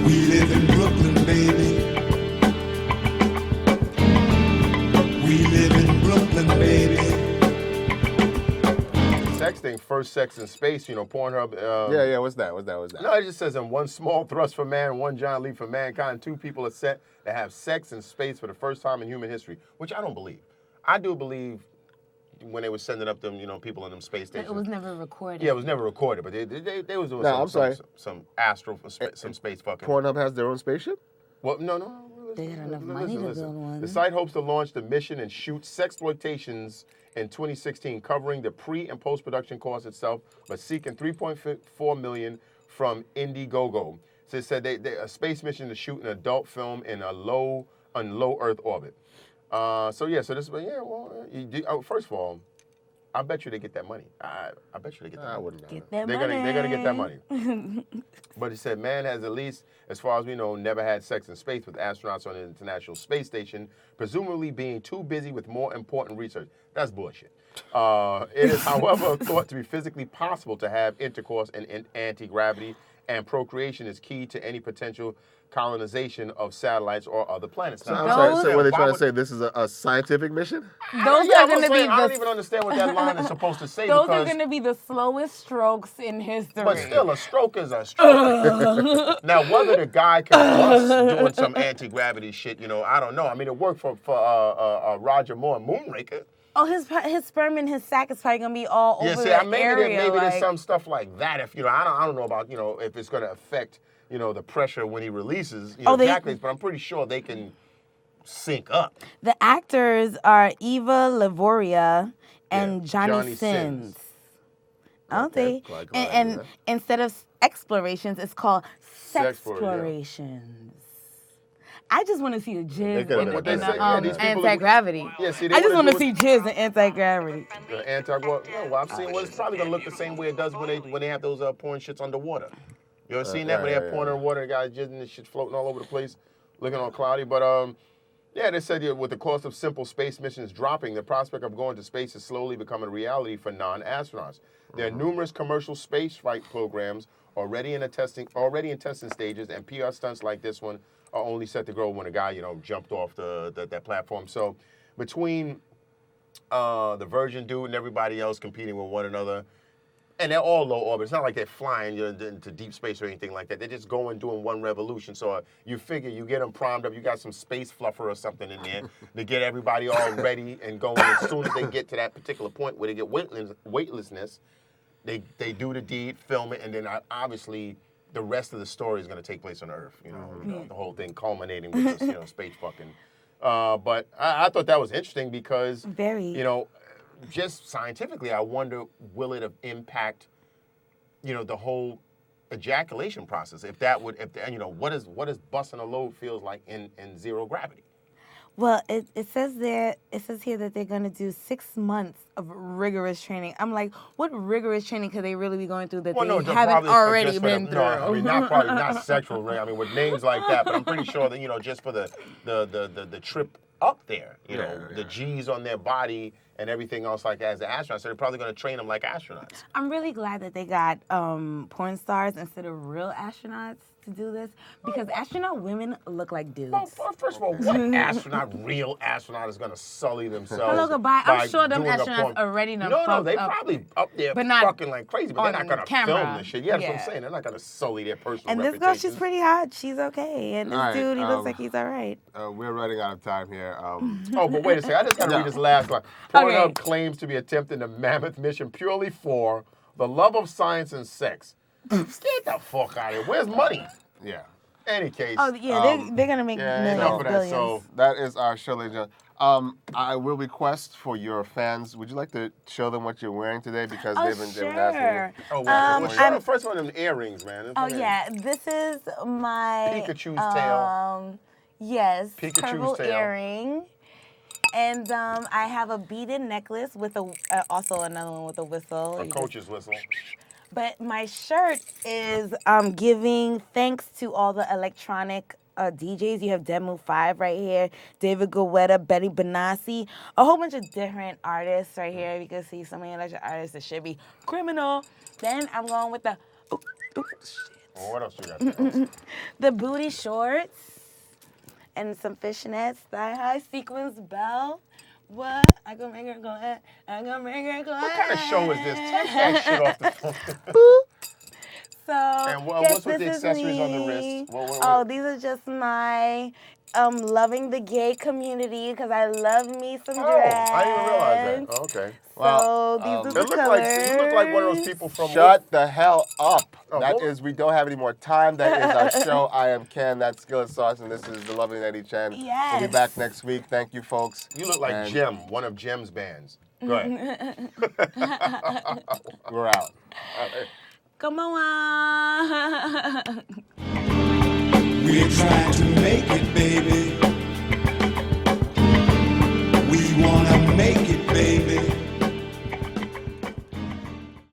We live in Brooklyn, baby. We live in Brooklyn, baby. Sexting, first sex in space, Pornhub. Yeah, what's that? No, it just says in one small thrust for man, one giant leap for mankind, two people are set to have sex in space for the first time in human history, which I don't believe. I do believe when they were sending up them, people in them space stations. It was never recorded. Yeah, it was never recorded, but they was doing some space fucking. Pornhub has their own spaceship? Well, no. They got enough money to build one. The site hopes to launch the mission and shoot sexploitations in 2016, covering the pre- and post-production cost itself, but seeking $3.4 million from Indiegogo. So it said a space mission to shoot an adult film in a low Earth orbit. So this, first of all, I bet you they get that money. I bet you they get that money. I wouldn't know. Get that They're money. gonna get that money. But it said man has at least, as far as we know, never had sex in space with astronauts on the International Space Station, presumably being too busy with more important research. That's bullshit. It is, however, thought to be physically possible to have intercourse in anti-gravity, and procreation is key to any potential colonization of satellites or other planets. So, I'm sorry, so were they trying to say this is a scientific mission? Those are going to be I don't even understand what that line is supposed to say. Those are going to be the slowest strokes in history. But still, a stroke is a stroke. Now, whether the guy can bust doing some anti-gravity shit, I don't know. I mean, it worked for Roger Moore and Moonraker. Oh, his sperm and his sac is probably going to be all over the area. Maybe there's some stuff like that. If I don't know about if it's going to affect the pressure when he releases ejaculates, but I'm pretty sure they can sync up. The actors are Eva Longoria and Johnny Sins. Aren't they? And instead of explorations, it's called sexplorations. I just want to see the jizz in anti-gravity. Yeah, see, I just want to see jizz in anti-gravity. Well, I'm seeing it's probably going to look the same way it does when they have those porn shits underwater. You ever seen that? When they have porn underwater, the guys jizzing and shit floating all over the place, looking all cloudy. But they said with the cost of simple space missions dropping, the prospect of going to space is slowly becoming a reality for non-astronauts. There are numerous commercial space flight programs already in testing stages, and PR stunts like this one are only set to grow when a guy, jumped off that platform. So between the Virgin dude and everybody else competing with one another, and they're all low orbit. It's not like they're flying into deep space or anything like that. They're just doing one revolution. So you figure you get them primed up. You got some space fluffer or something in there to get everybody all ready and going. As soon as they get to that particular point where they get weightlessness, they do the deed, film it, and then obviously the rest of the story is going to take place on Earth. The whole thing culminating with this, space fucking. But I thought that was interesting because, just scientifically, I wonder, will it impact, the whole ejaculation process? What does busting a load feels like in zero gravity? Well, it says here that they're going to do 6 months of rigorous training. I'm like, what rigorous training could they really be going through that they haven't already been through? No, I mean, not sexual, right? I mean, with names like that, but I'm pretty sure that, just for the trip up there, the G's on their body and everything else like that as an astronaut. So they're probably going to train them like astronauts. I'm really glad that they got porn stars instead of real astronauts to do this, because astronaut women look like dudes. Well, first of all, what real astronaut is going to sully themselves? Hello, goodbye. I'm sure them astronauts already know. No, they probably up there fucking like crazy, but they're not going to film this shit. Yeah, that's what I'm saying. They're not going to sully their personal reputation. And this girl, she's pretty hot. She's okay. And this dude, he looks like he's all right. We're running out of time here. But wait a second. I just got to read this last one. Pornhub claims to be attempting a mammoth mission purely for the love of science and sex. Get the fuck out of here. Where's money? Yeah. Any case. Oh, yeah, they're going to make millions, billions. So that is our show, ladies and gentlemen. I will request for your fans, would you like to show them what you're wearing today? Because they've been asking you. Show them first one of them earrings, man. This is my... Pikachu's tail. Yes. Pikachu's purple tail. earring. And I have a beaded necklace with also another one with a whistle. A coach's whistle. But my shirt is giving thanks to all the electronic DJs. You have Demu 5 right here, David Guetta, Betty Benassi, a whole bunch of different artists right here. You can see so many electric artists that should be criminal. Then I'm going with the Well, what else you got there? The booty shorts and some fishnets, thigh-high sequins belt. What? I gonna make her go ahead. I gonna make her go ahead. What kind of show is this? Take that shit off the phone. So, And what's with the accessories on the wrist? Oh, these are just my loving the gay community because I love me some dress. I didn't even realize that. Oh, okay. So these are the colors. You look like one of those people from... Shut the hell up. Oh, We don't have any more time. That is our show. I am Ken, that's Skillet Sauce, and this is the lovely Nettie Chen. Yes. We'll be back next week. Thank you, folks. You look like Jim, one of Jim's bands. Go ahead. We're out. Come on. We're trying to make it, baby. We wanna make it, baby.